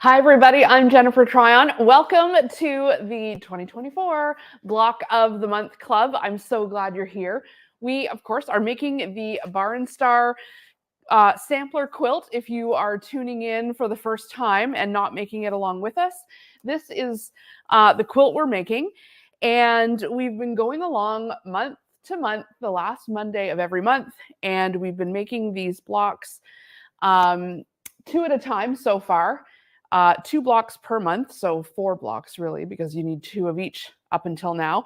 Hi, everybody. I'm Jennifer Tryon. Welcome to the 2024 Block of the Month Club. I'm so glad you're here. We, of course, are making the Bar & Star sampler quilt. If you are tuning in for the first time and not making it along with us, this is the quilt we're making. And we've been going along month to month, the last Monday of every month. And we've been making these blocks 2 at a time so far. 2 blocks per month, so 4 blocks really, because you need 2 of each up until now.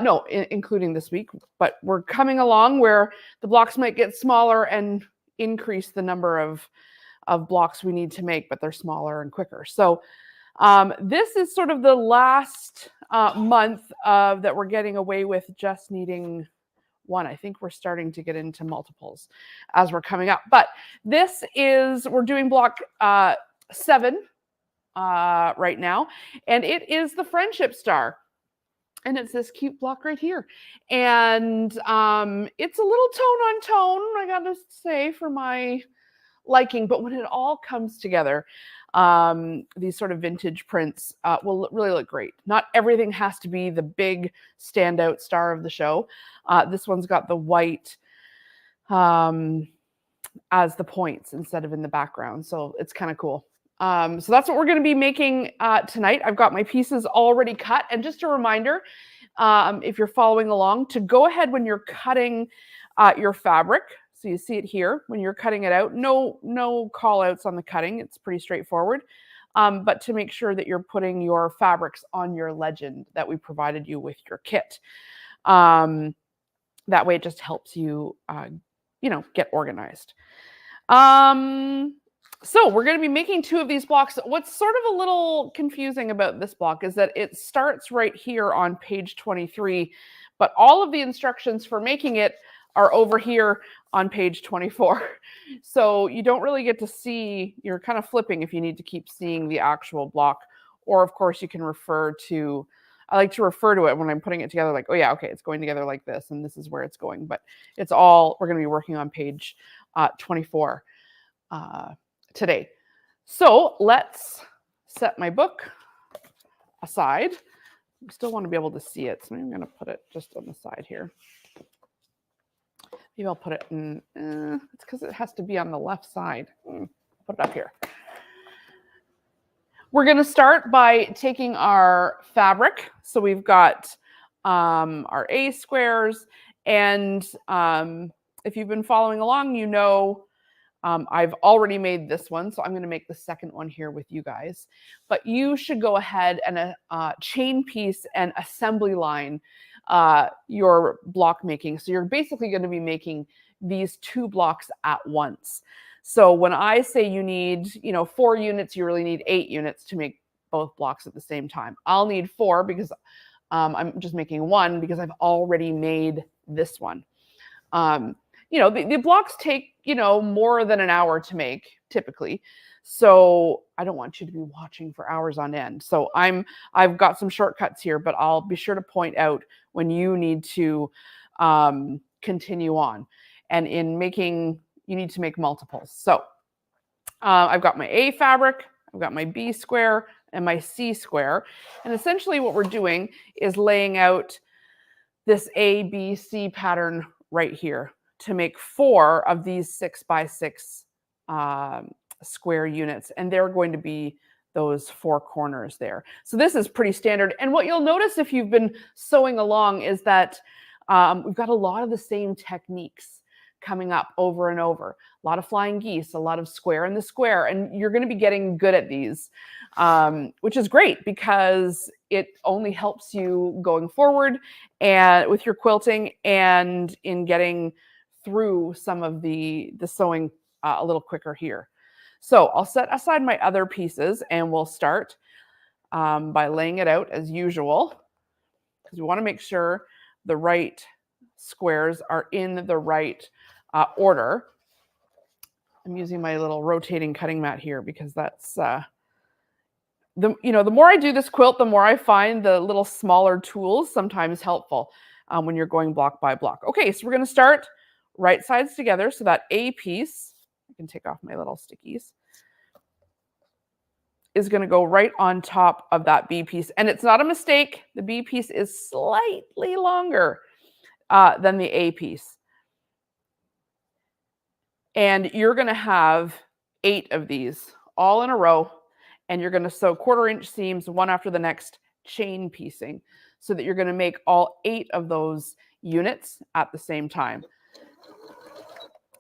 No, including this week, but we're coming along where the blocks might get smaller and increase the number of blocks we need to make, but they're smaller and quicker. So this is sort of the last month that we're getting away with just needing 1. I think we're starting to get into multiples as we're coming up. But this is, we're doing block 7 right now, and it is the Friendship Star. And it's this cute block right here. And it's a little tone on tone, I gotta say, for my liking. But when it all comes together, these sort of vintage prints will really look great. Not everything has to be the big standout star of the show. This one's got the white as the points instead of in the background. So it's kind of cool. So that's what we're going to be making tonight. I've got my pieces already cut. And just a reminder, if you're following along, to go ahead when you're cutting your fabric. So you see it here when you're cutting it out. No call outs on the cutting. It's pretty straightforward. But to make sure that you're putting your fabrics on your legend that we provided you with your kit. That way it just helps you, get organized. So we're going to be making 2 of these blocks. What's sort of a little confusing about this block is that it starts right here on page 23, but all of the instructions for making it are over here on page 24. So you don't really get to see, you're kind of flipping if you need to keep seeing the actual block. Or of course you can refer to, I like to refer to it when I'm putting it together like, oh yeah, okay, it's going together like this and this is where it's going. But it's all, we're going to be working on page 24. Today. So let's set my book aside. I still want to be able to see it, so I'm going to put it just on the side here. Maybe I'll put it in, it's because it has to be on the left side. Put it up here. We're going to start by taking our fabric. So we've got our A squares, and if you've been following along, you know I've already made this one, so I'm going to make the second one here with you guys. But you should go ahead and chain piece and assembly line your block making. So you're basically going to be making these 2 blocks at once. So when I say you need, 4 units, you really need 8 units to make both blocks at the same time. I'll need 4 because I'm just making 1 because I've already made this one. The blocks take, more than an hour to make typically. So I don't want you to be watching for hours on end. So I've got some shortcuts here, but I'll be sure to point out when you need to continue on. And in making, you need to make multiples. So I've got my A fabric, I've got my B square and my C square. And essentially what we're doing is laying out this A, B, C pattern right here to make 4 of these 6 by 6 square units. And they're going to be those 4 corners there. So this is pretty standard. And what you'll notice if you've been sewing along is that we've got a lot of the same techniques coming up over and over. A lot of flying geese, a lot of square in the square. And you're going to be getting good at these, which is great because it only helps you going forward and with your quilting and in getting through some of the sewing a little quicker here. So I'll set aside my other pieces and we'll start by laying it out as usual, because we want to make sure the right squares are in the right order. I'm using my little rotating cutting mat here because that's the more I do this quilt, the more I find the little smaller tools sometimes helpful when you're going block by block. Okay, so we're going to start right sides together. So that A piece, I can take off my little stickies. is going to go right on top of that B piece. And it's not a mistake. The B piece is slightly longer than the A piece. And you're going to have 8 of these all in a row. And you're going to sew 1/4 inch seams one after the next, chain piecing, so that you're going to make all 8 of those units at the same time.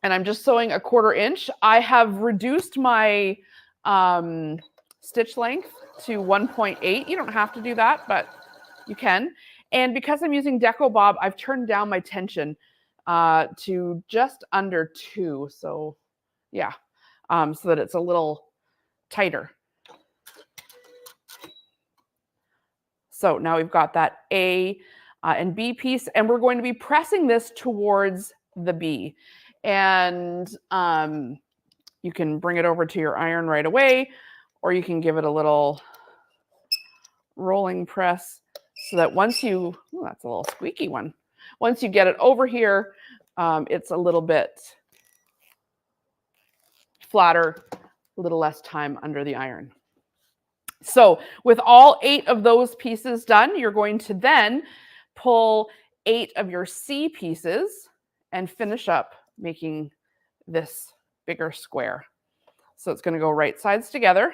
And I'm just sewing 1/4 inch. I have reduced my stitch length to 1.8. You don't have to do that, but you can. And because I'm using Deco Bob, I've turned down my tension to just under 2. So yeah, so that it's a little tighter. So now we've got that A and B piece, and we're going to be pressing this towards the B. And you can bring it over to your iron right away, or you can give it a little rolling press so that once you, oh, that's a little squeaky one. Once you get it over here, it's a little bit flatter, a little less time under the iron. So with all 8 of those pieces done, you're going to then pull 8 of your C pieces and finish up making this bigger square. So it's going to go right sides together.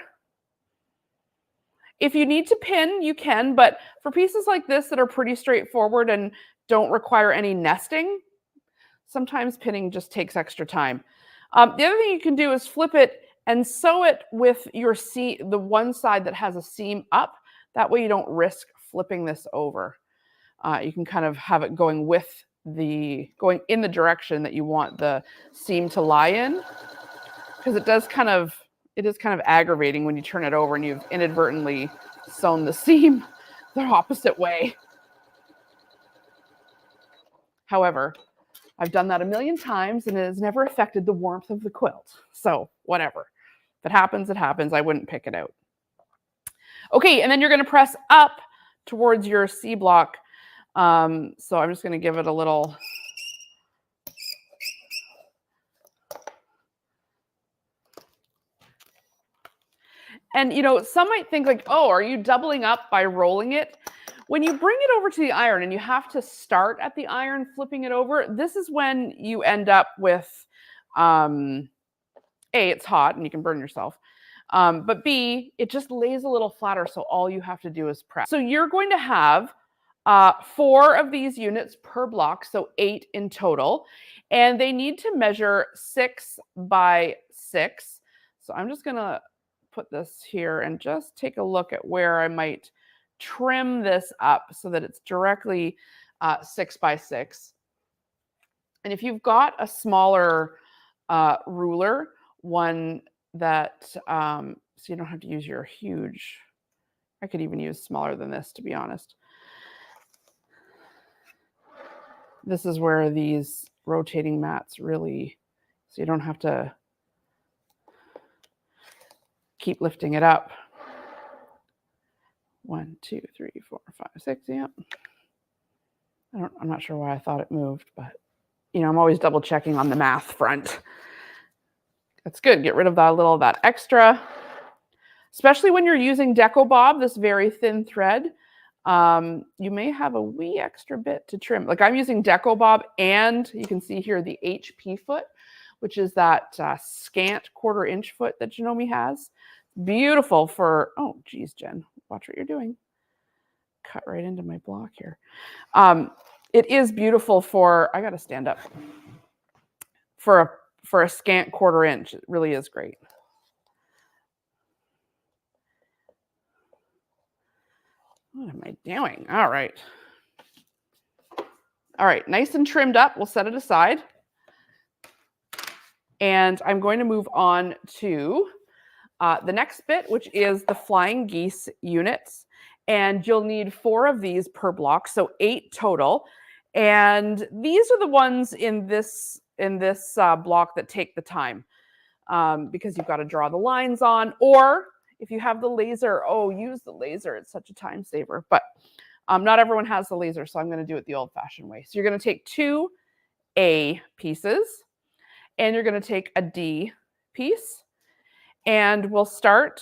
If you need to pin, you can, but for pieces like this that are pretty straightforward and don't require any nesting, sometimes pinning just takes extra time. The other thing you can do is flip it and sew it with your seam, the one side that has a seam up. That way you don't risk flipping this over. You can kind of have it going in the direction that you want the seam to lie in, because it is kind of aggravating when you turn it over and you've inadvertently sewn the seam the opposite way. However, I've done that a million times and it has never affected the warmth of the quilt. So whatever. If it happens, it happens. I wouldn't pick it out. Okay, and then you're going to press up towards your C block. So I'm just going to give it a little. And, you know, some might think like, oh, are you doubling up by rolling it? When you bring it over to the iron and you have to start at the iron flipping it over, this is when you end up with, A, it's hot and you can burn yourself. But B, it just lays a little flatter, so all you have to do is press. So you're going to have 4 of these units per block, so 8 in total. And they need to measure 6 by 6. So I'm just going to put this here and just take a look at where I might trim this up so that it's directly 6 by 6. And if you've got a smaller ruler, one that, so you don't have to use your huge, I could even use smaller than this, to be honest. This is where these rotating mats really, so you don't have to keep lifting it up. 1, 2, 3, 4, 5, 6. Yeah. I'm not sure why I thought it moved, but you know, I'm always double checking on the math front. That's good. Get rid of that extra, especially when you're using Deco Bob, this very thin thread. You may have a wee extra bit to trim. Like I'm using Deco Bob, and you can see here the HP foot, which is that scant 1/4 inch foot that Janome has. Beautiful for, oh geez, Jen, watch what you're doing. Cut right into my block here. It is beautiful for, I gotta stand up, for a scant 1/4 inch. It really is great. What am I doing? All right. All right, nice and trimmed up. We'll set it aside. And I'm going to move on to the next bit, which is the flying geese units. And you'll need 4 of these per block, so 8 total. And these are the ones in this block that take the time, because you've got to draw the lines on, or if you have the laser, oh, use the laser. It's such a time saver. But not everyone has the laser, so I'm going to do it the old-fashioned way. So you're going to take 2 A pieces, and you're going to take a D piece, and we'll start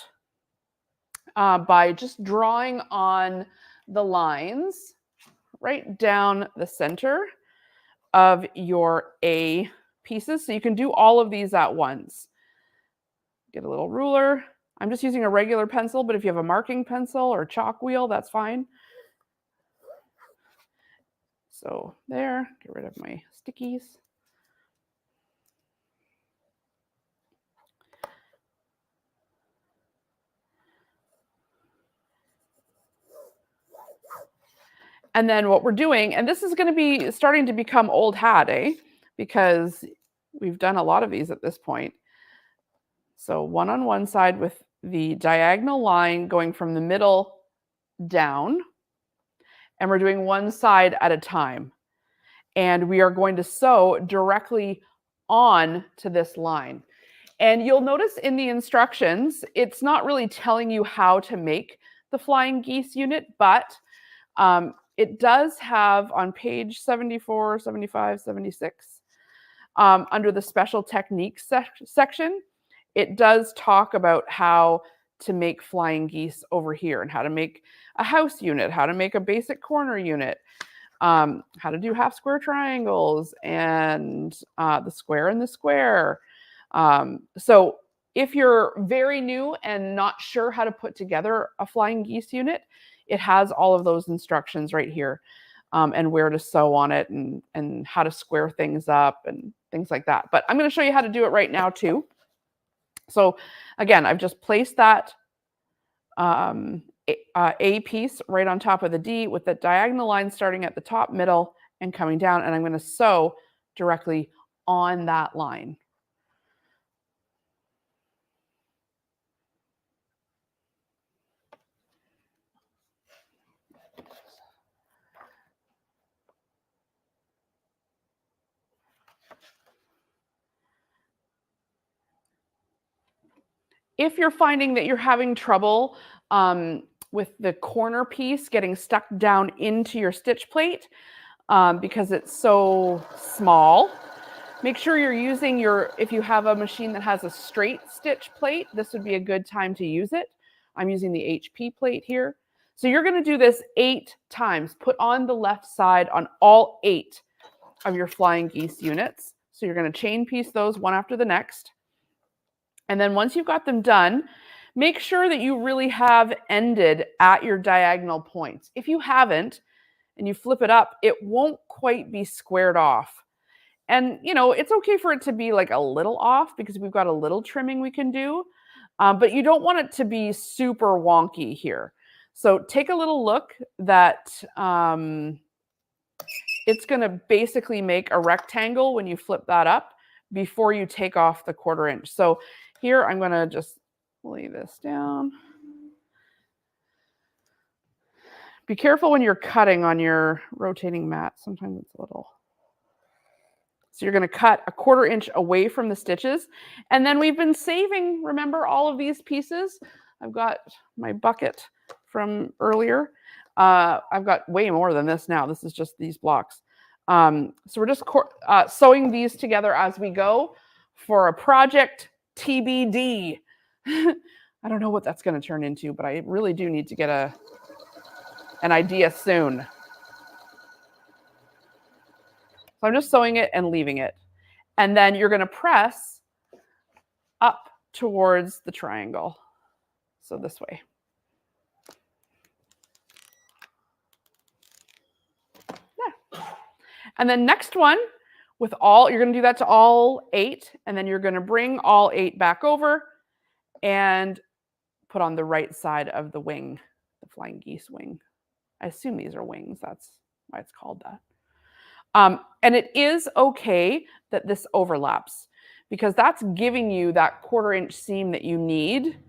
by just drawing on the lines right down the center of your A pieces. So you can do all of these at once. Get a little ruler. I'm just using a regular pencil, but if you have a marking pencil or chalk wheel, that's fine. So there, get rid of my stickies. And then what we're doing, and this is going to be starting to become old hat, because we've done a lot of these at this point. So one on one side with the diagonal line going from the middle down, and we're doing one side at a time. And we are going to sew directly on to this line. And you'll notice in the instructions, it's not really telling you how to make the flying geese unit, but it does have on page 74, 75, 76, under the special techniques section, it does talk about how to make flying geese over here and how to make a house unit, how to make a basic corner unit, how to do half square triangles and the square and the square. So if you're very new and not sure how to put together a flying geese unit, it has all of those instructions right here, and where to sew on it and how to square things up and things like that. But I'm going to show you how to do it right now too. So again, I've just placed that A piece right on top of the D with the diagonal line starting at the top, middle, and coming down, and I'm going to sew directly on that line. If you're finding that you're having trouble with the corner piece getting stuck down into your stitch plate because it's so small, make sure you're using if you have a machine that has a straight stitch plate, this would be a good time to use it. I'm using the HP plate here. So you're going to do this 8 times. Put on the left side on all 8 of your flying geese units. So you're going to chain piece those one after the next. And then once you've got them done, make sure that you really have ended at your diagonal points. If you haven't, and you flip it up, it won't quite be squared off. And, it's okay for it to be like a little off because we've got a little trimming we can do, but you don't want it to be super wonky here. So take a little look that it's going to basically make a rectangle when you flip that up before you take off the 1/4 inch. So here I'm going to just lay this down. Be careful when you're cutting on your rotating mat. Sometimes it's a little. So you're going to cut a 1/4 inch away from the stitches. And then we've been saving, remember, all of these pieces. I've got my bucket from earlier. I've got way more than this now. This is just these blocks. So we're just sewing these together as we go for a project TBD. I don't know what that's going to turn into, but I really do need to get an idea soon. So I'm just sewing it and leaving it. And then you're going to press up towards the triangle. So this way. Yeah. And then next one, you're going to do that to all 8. And then you're going to bring all 8 back over and put on the right side of the wing, the flying geese wing. I assume these are wings. That's why it's called that. And it is okay that this overlaps because that's giving you that 1/4 inch seam that you need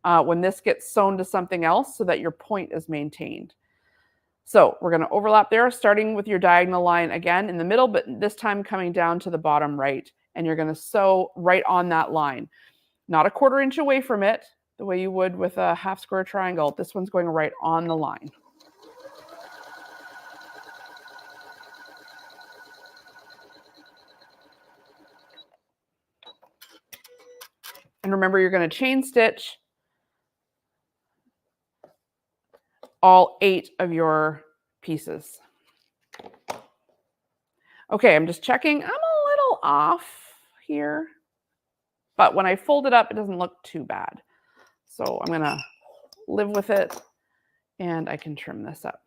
when this gets sewn to something else so that your point is maintained. So we're going to overlap there, starting with your diagonal line again in the middle, but this time coming down to the bottom right. And you're going to sew right on that line. Not a 1/4 inch away from it, the way you would with a half square triangle. This one's going right on the line. And remember, you're going to chain stitch all 8 of your pieces. Okay, I'm just checking. I'm a little off here, but when I fold it up, it doesn't look too bad. So I'm going to live with it, and I can trim this up.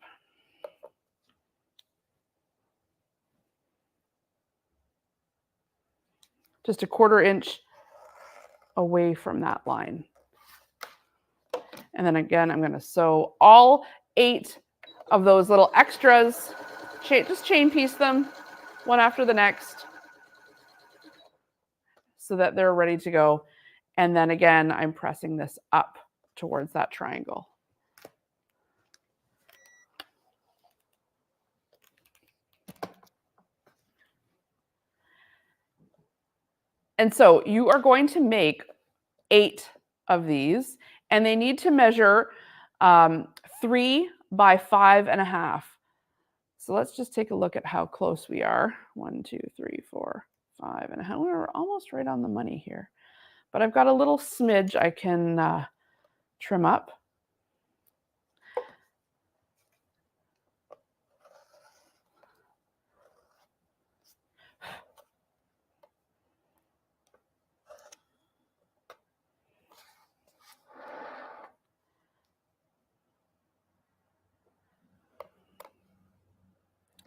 Just a 1/4 inch away from that line. And then again, I'm going to sew all 8 of those little extras. Just chain piece them one after the next so that they're ready to go. And then again, I'm pressing this up towards that triangle. And so you are going to make 8 of these, and they need to measure 3 by 5.5. So let's just take a look at how close we are. 1, 2, 3, 4, 5.5. We're almost right on the money here. But I've got a little smidge I can trim up.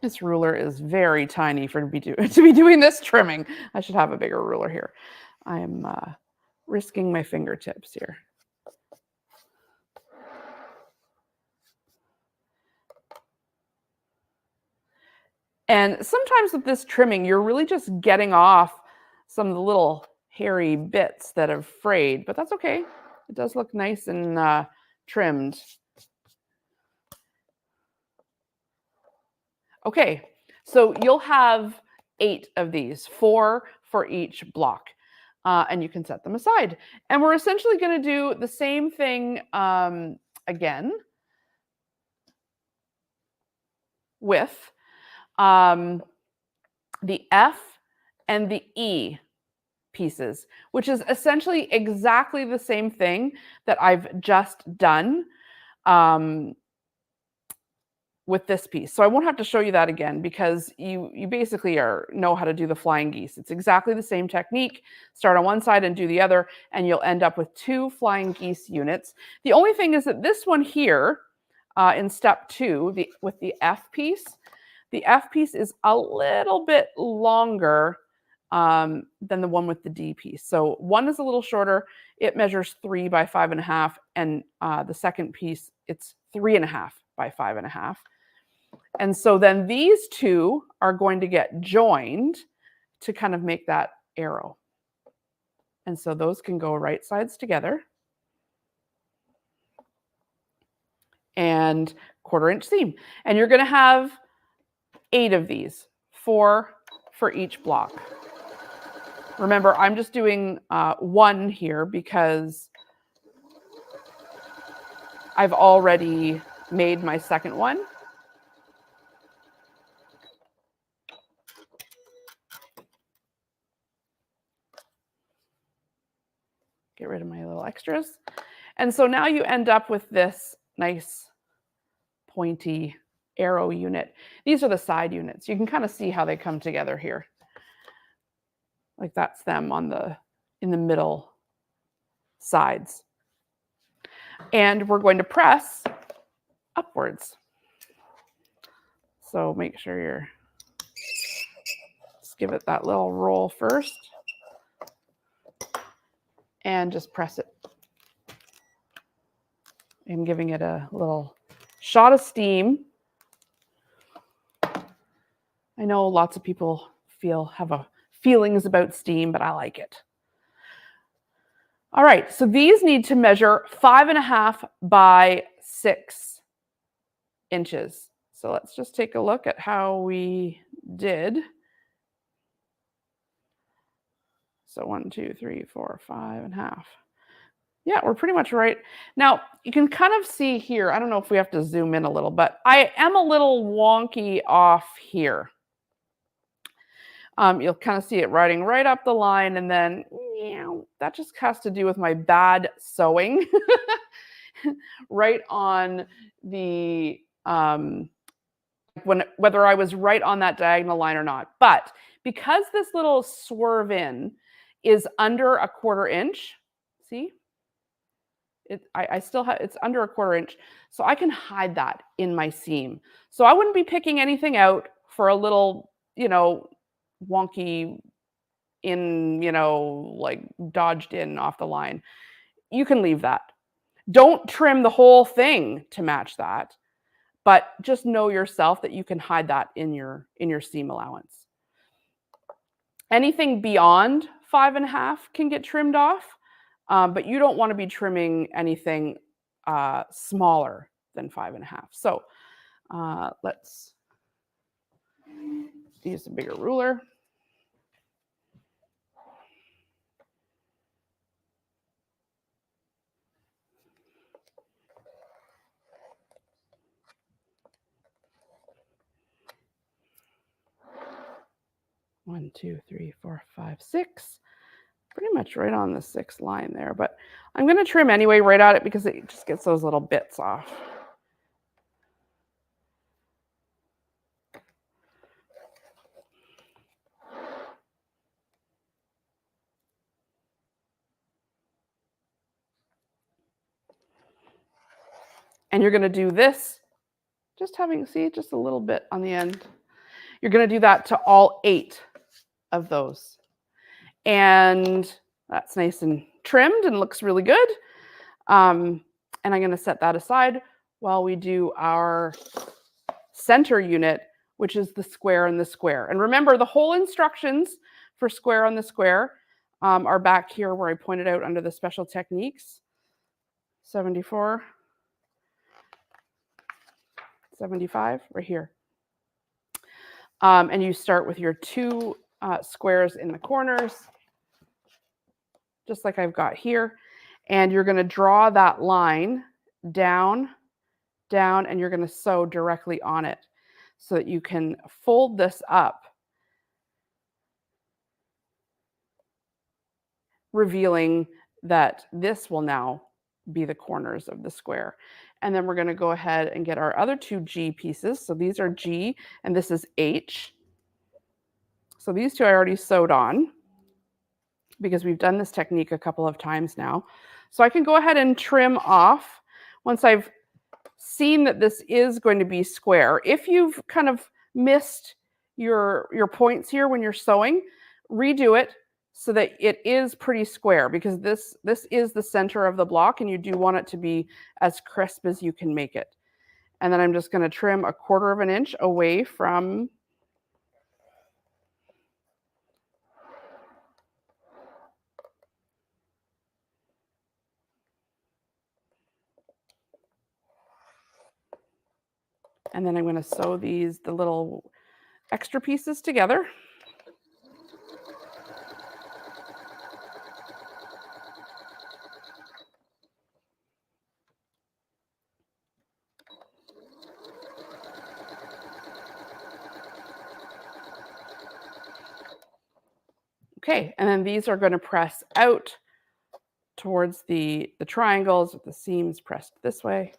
This ruler is very tiny to be doing this trimming. I should have a bigger ruler here. I am risking my fingertips here. And sometimes with this trimming, you're really just getting off some of the little hairy bits that have frayed, but that's okay. It does look nice and trimmed. Okay, so you'll have 8 of these, 4 for each block, and you can set them aside. And we're essentially going to do the same thing again with the F and the E pieces, which is essentially exactly the same thing that I've just done with this piece. So I won't have to show you that again because you basically know how to do the flying geese. It's exactly the same technique. Start on one side and do the other, and you'll end up with 2 flying geese units. The only thing is that this one here in step 2, with the F piece is a little bit longer than the one with the D piece. So one is a little shorter. It measures 3 by 5.5, and the second piece, it's 3.5 by 5.5. And so then these 2 are going to get joined to kind of make that arrow. And so those can go right sides together. And 1/4 inch seam. And you're going to have 8 of these, 4 for each block. Remember, I'm just doing 1 here because I've already made my second one. Get rid of my little extras. And so now you end up with this nice pointy arrow unit. These are the side units. You can kind of see how they come together here. Like that's them in the middle sides. And we're going to press upwards. So make sure just give it that little roll first. And just press it. I'm giving it a little shot of steam. I know lots of people have feelings about steam, but I like it. All right, so these need to measure 5.5 by 6 inches. So let's just take a look at how we did. So 1, 2, 3, 4, 5.5. Yeah, we're pretty much right. Now, you can kind of see here, I don't know if we have to zoom in a little, but I am a little wonky off here. You'll kind of see it riding right up the line, and then that just has to do with my bad sewing. right on the, whether I was right on that diagonal line or not. But because this little swerve in is under a 1/4 inch, see? I still have, it's under a 1/4 inch, so I can hide that in my seam. So I wouldn't be picking anything out for a little, wonky in, like dodged in off the line. You can leave that. Don't trim the whole thing to match that, but just know yourself that you can hide that in your seam allowance. Anything beyond 5.5 can get trimmed off, but you don't want to be trimming anything smaller than 5.5. So let's use a bigger ruler. One, two, three, four, five, six. Pretty much right on the 6th line there, but I'm going to trim anyway right at it because it just gets those little bits off. And you're going to do this, just a little bit on the end. You're going to do that to all 8 of those. And that's nice and trimmed and looks really good. And I'm going to set that aside while we do our center unit, which is the square and the square. And remember, the whole instructions for square on the square are back here where I pointed out under the special techniques. 74, 75, right here. And you start with your 2 squares in the corners, just like I've got here. And you're going to draw that line down, down, and you're going to sew directly on it so that you can fold this up, revealing that this will now be the corners of the square. And then we're going to go ahead and get our other 2 G pieces. So these are G and this is H. So these 2 I already sewed on because we've done this technique a couple of times now. So I can go ahead and trim off once I've seen that this is going to be square. If you've kind of missed your points here when you're sewing, redo it so that it is pretty square, because this is the center of the block and you do want it to be as crisp as you can make it. And then I'm just going to trim a 1/4 inch away from and then I'm going to sew the little extra pieces together. Okay, and then these are going to press out towards the triangles with the seams pressed this way.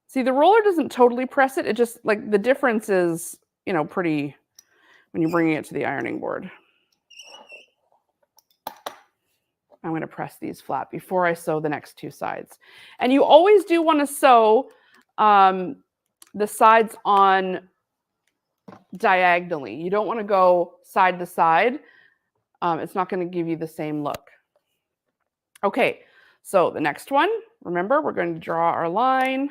See, the roller doesn't totally press it. It just, like, the difference is, pretty when you're bringing it to the ironing board. I'm going to press these flat before I sew the next 2 sides. And you always do want to sew the sides on diagonally. You don't want to go side to side. It's not going to give you the same look. Okay, so the next one, remember, we're going to draw our line.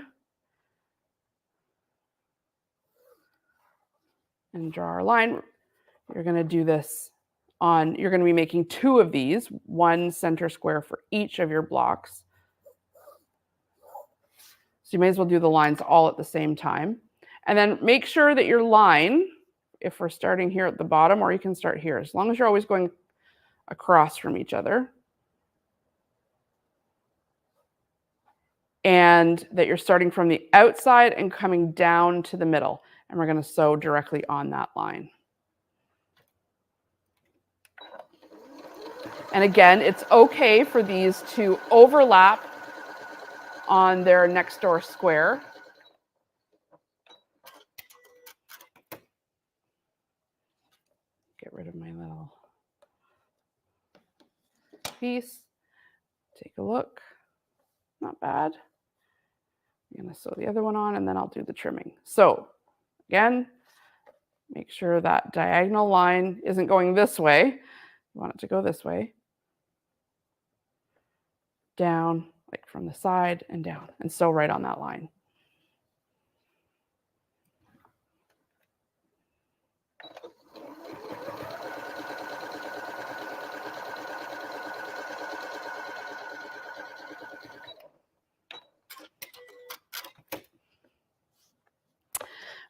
And draw our line. You're going to do this you're going to be making 2 of these, 1 center square for each of your blocks. So you may as well do the lines all at the same time. And then make sure that your line, if we're starting here at the bottom, or you can start here, as long as you're always going across from each other, and that you're starting from the outside and coming down to the middle. And we're going to sew directly on that line. And again, it's okay for these to overlap on their next door square. Get rid of my little piece. Take a look. Not bad. I'm going to sew the other one on and then I'll do the trimming. So again, make sure that diagonal line isn't going this way. You want it to go this way. Down, like from the side and down, and sew right on that line.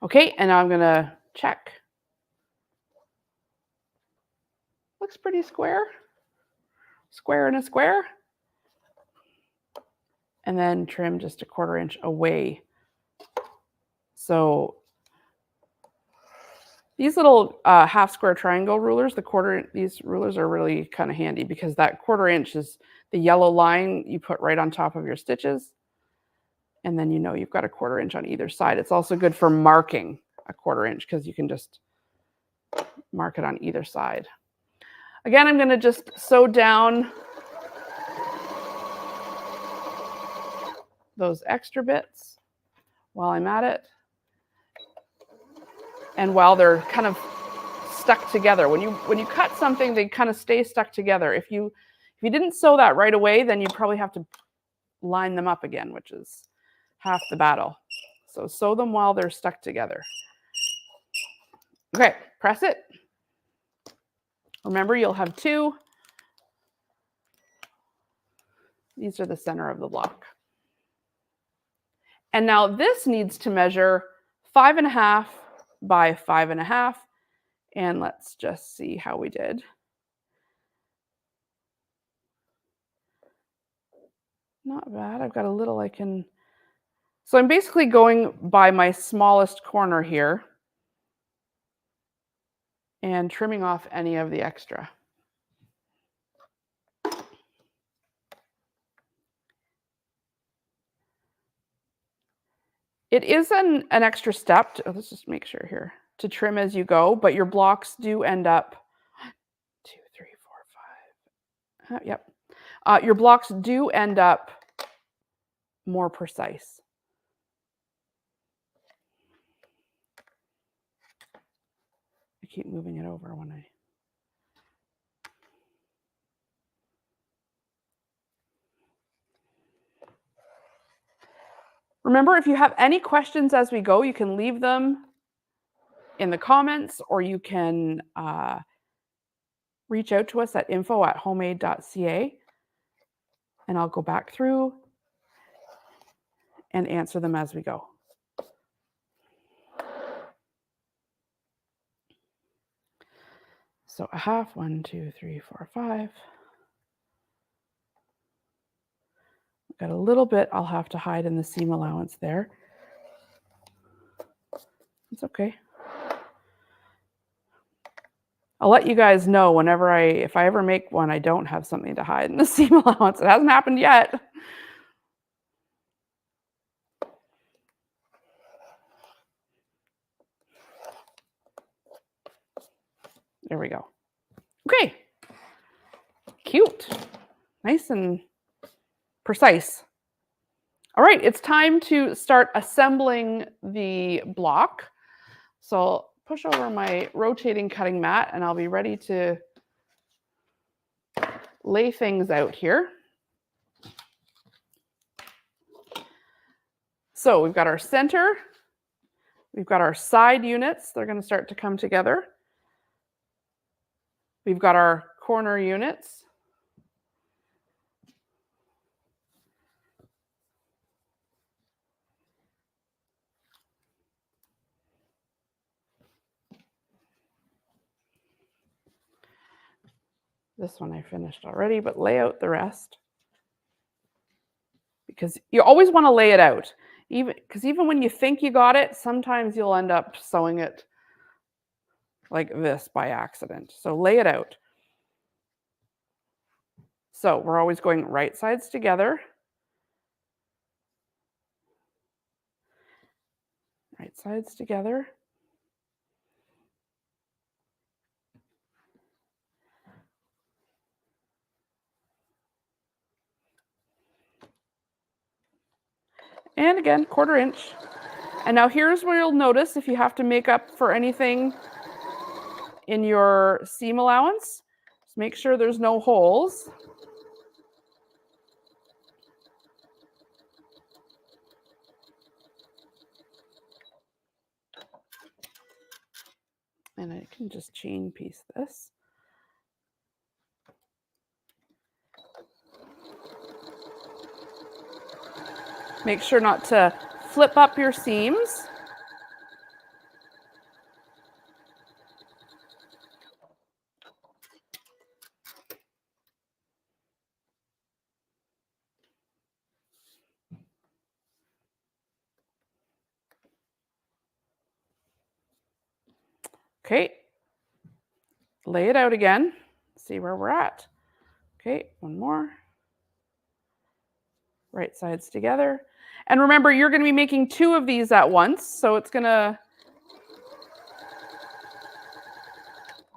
Okay, and now I'm going to check. Looks pretty square. Square and a square. And then trim just a 1/4 inch away. So these little half square triangle rulers, these rulers are really kind of handy because that 1/4 inch is the yellow line you put right on top of your stitches. And then you know you've got a 1/4 inch on either side. It's also good for marking a 1/4 inch because you can just mark it on either side. Again, I'm going to just sew down those extra bits while I'm at it. And while they're kind of stuck together. When you cut something, they kind of stay stuck together. If you didn't sew that right away, then you probably have to line them up again, which is half the battle. So sew them while they're stuck together. Okay, press it. Remember, you'll have 2. These are the center of the block. And now this needs to measure 5.5 by 5.5. And let's just see how we did. Not bad. I've got a little I can. So I'm basically going by my smallest corner here and trimming off any of the extra. It is an extra step. Let's just make sure here to trim as you go, but your blocks do end up 1, 2, 3, 4, 5. Yep. Your blocks do end up more precise. I keep moving it over when I. Remember, if you have any questions as we go, you can leave them in the comments, or you can reach out to us at info@homemade.ca, and I'll go back through and answer them as we go. So a half, 1, 2, 3, 4, 5. Got a little bit I'll have to hide in the seam allowance there. It's okay. I'll let you guys know whenever if I ever make one, I don't have something to hide in the seam allowance. It hasn't happened yet. There we go. Okay. Cute. Nice and precise. All right, it's time to start assembling the block. So I'll push over my rotating cutting mat and I'll be ready to lay things out here. So we've got our center, we've got our side units, they're going to start to come together. We've got our corner units. This one I finished already, but lay out the rest. Because you always want to lay it out. Even when you think you got it, sometimes you'll end up sewing it like this by accident. So lay it out. So we're always going right sides together. Right sides together. And again, 1/4 inch. And now here's where you'll notice if you have to make up for anything in your seam allowance, just make sure there's no holes. And I can just chain piece this. Make sure not to flip up your seams. Okay, lay it out again, see where we're at. Okay, one more. Right sides together. And remember, you're going to be making 2 of these at once, so it's going to,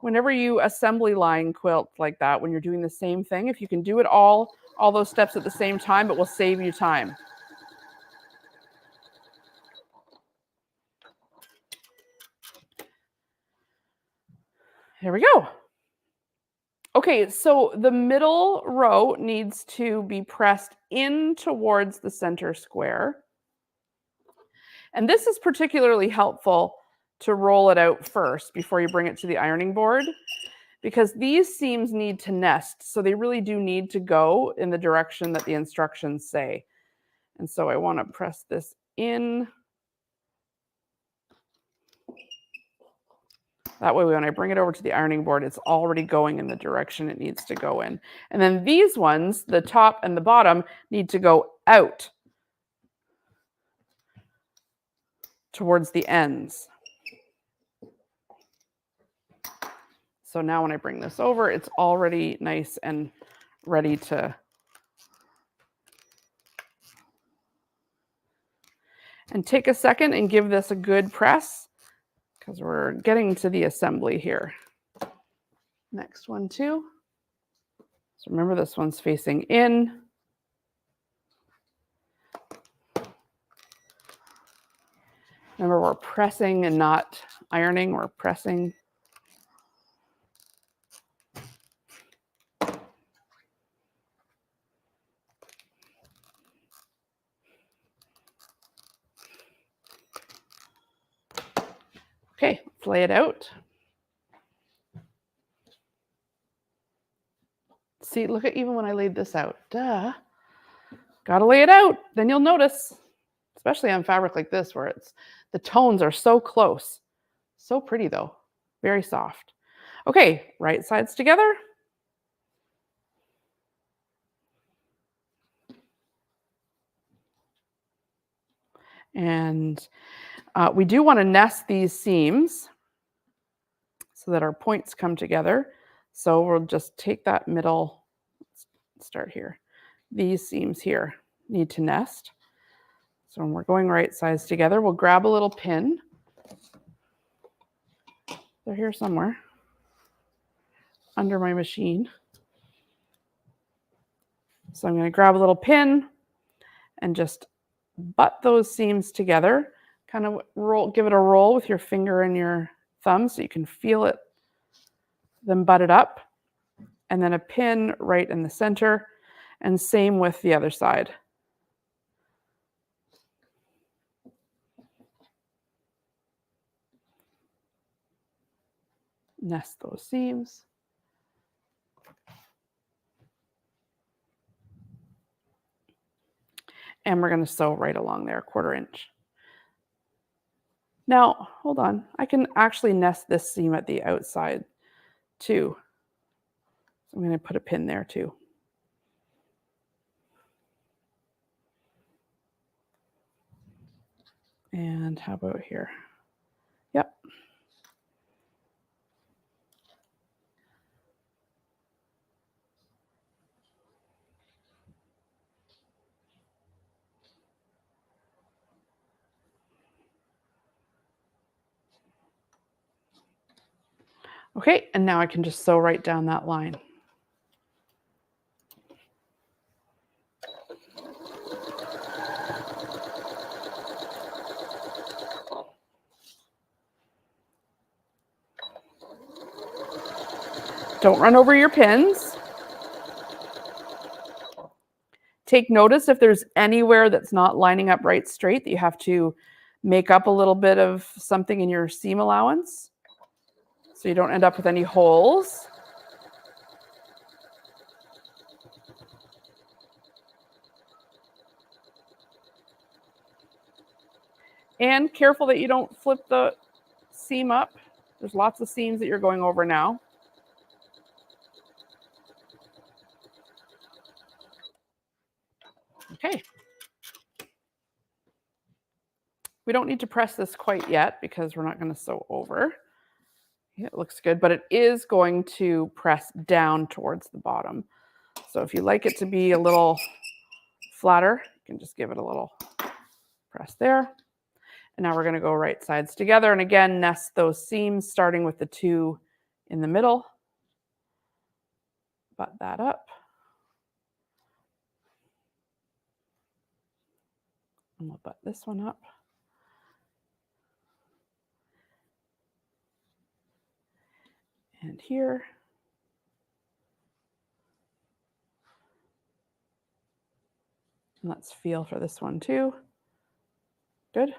whenever you assembly line quilt like that, when you're doing the same thing, if you can do it all those steps at the same time, it will save you time. Here we go. Okay, so the middle row needs to be pressed in towards the center square. And this is particularly helpful to roll it out first before you bring it to the ironing board, because these seams need to nest. So they really do need to go in the direction that the instructions say. And so I want to press this in. That way, when I bring it over to the ironing board, it's already going in the direction it needs to go in. And then these ones, the top and the bottom, need to go out towards the ends. So now when I bring this over, it's already nice and ready to. And take a second and give this a good press, because we're getting to the assembly here. Next one too. So remember, this one's facing in. Remember, we're pressing and not ironing, we're pressing. Okay, let's lay it out. See, look at, even when I laid this out, duh. Gotta lay it out, then you'll notice, especially on fabric like this, where the tones are so close. So pretty though, very soft. Okay, right sides together. And we do want to nest these seams so that our points come together. So we'll just take that middle, let's start here. These seams here need to nest. So when we're going right sides together, we'll grab a little pin. They're here somewhere under my machine. So I'm going to grab a little pin and just butt those seams together. Kind of roll, give it a roll with your finger and your thumb so you can feel it, then butt it up. And then a pin right in the center, and same with the other side. Nest those seams. And we're going to sew right along there, 1/4 inch. Now, hold on. I can actually nest this seam at the outside too. So I'm going to put a pin there too. And how about here? Yep. Okay, and now I can just sew right down that line. Don't run over your pins. Take notice if there's anywhere that's not lining up right straight that you have to make up a little bit of something in your seam allowance so you don't end up with any holes. And careful that you don't flip the seam up. There's lots of seams that you're going over now. Okay. We don't need to press this quite yet because we're not going to sew over. It looks good, but it is going to press down towards the bottom. So if you like it to be a little flatter, you can just give it a little press there. And now we're going to go right sides together. And again, nest those seams starting with the 2 in the middle. Butt that up. And we'll butt this one up. And here. And let's feel for this one too. Good.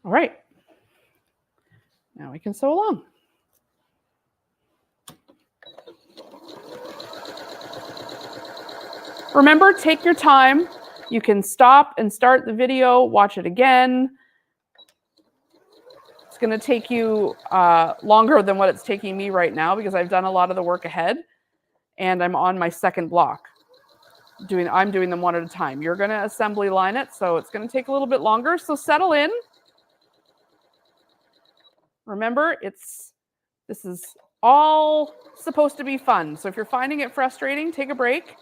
All right. Now we can sew along. Remember, take your time. You can stop and start the video, watch it again. It's going to take you longer than what it's taking me right now because I've done a lot of the work ahead and I'm on my second block. I'm doing them one at a time. You're going to assembly line it, so it's going to take a little bit longer. So settle in. Remember, this is all supposed to be fun. So if you're finding it frustrating, take a break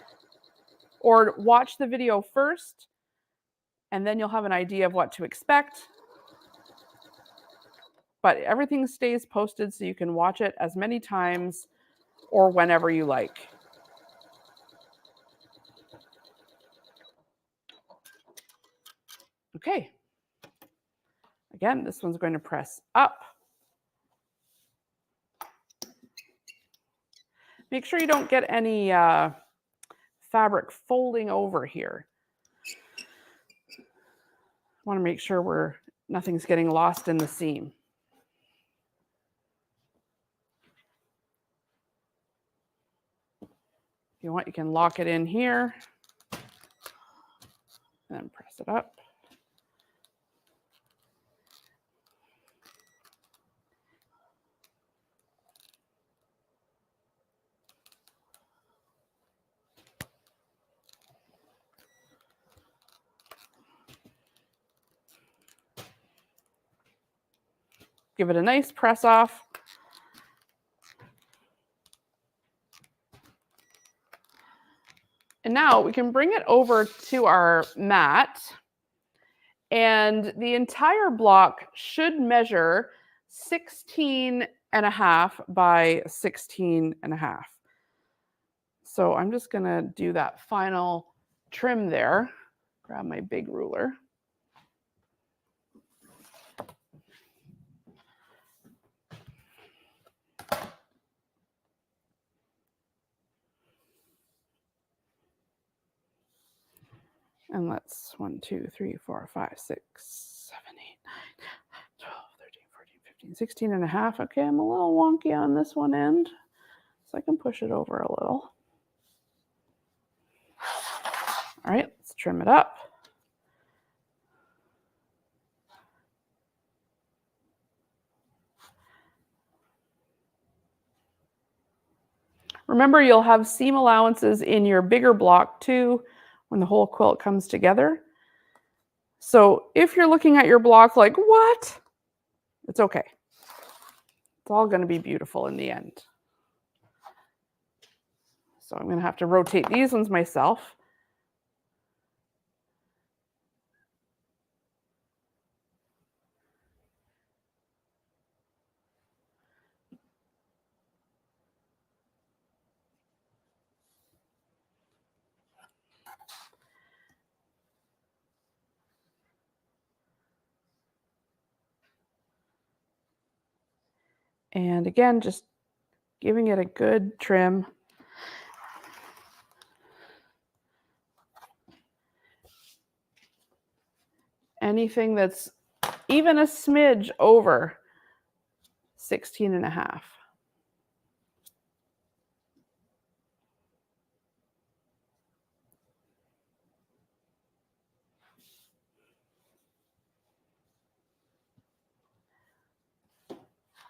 or watch the video first, and then you'll have an idea of what to expect. But everything stays posted so you can watch it as many times or whenever you like. Okay. Again, this one's going to press up. Make sure you don't get any fabric folding over here. I want to make sure nothing's getting lost in the seam. If you want, you can lock it in here and then press it up. Give it a nice press off. And now we can bring it over to our mat. And the entire block should measure 16.5 by 16.5. So I'm just going to do that final trim there. Grab my big ruler. And let's 1, 2, 3, 4, 5, 6, 7, 8, 9, 12, 13, 14, 15, 16.5. Okay, I'm a little wonky on this one end, so I can push it over a little. All right, let's trim it up. Remember, you'll have seam allowances in your bigger block too when the whole quilt comes together. So if you're looking at your block like, what? It's okay. It's all going to be beautiful in the end. So I'm going to have to rotate these ones myself. And again, just giving it a good trim. Anything that's even a smidge over 16.5.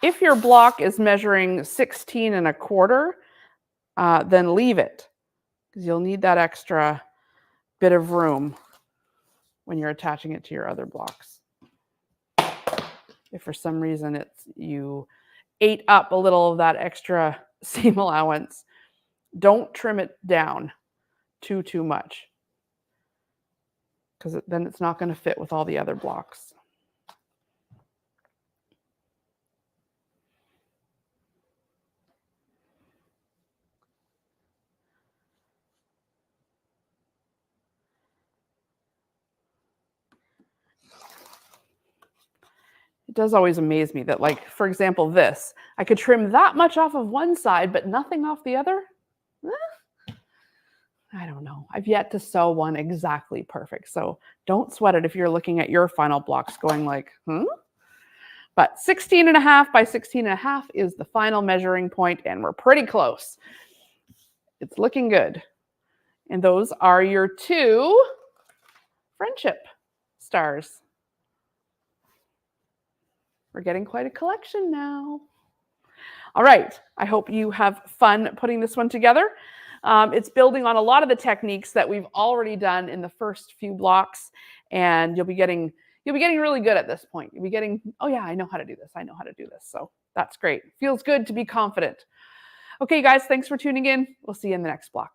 If your block is measuring 16.25, then leave it, because you'll need that extra bit of room when you're attaching it to your other blocks. If for some reason you ate up a little of that extra seam allowance, don't trim it down too much, because then it's not going to fit with all the other blocks. It does always amaze me that, like, for example, this, I could trim that much off of one side, but nothing off the other. I don't know. I've yet to sew one exactly perfect. So don't sweat it if you're looking at your final blocks going like, But 16.5 by 16.5 is the final measuring point, and we're pretty close. It's looking good. And those are your 2 friendship stars. We're getting quite a collection now. All right, I hope you have fun putting this one together. It's building on a lot of the techniques that we've already done in the first few blocks, and you'll be getting really good at this point. You'll be getting, oh yeah, I know how to do this. I know how to do this. So that's great. Feels good to be confident. Okay, guys, thanks for tuning in. We'll see you in the next block.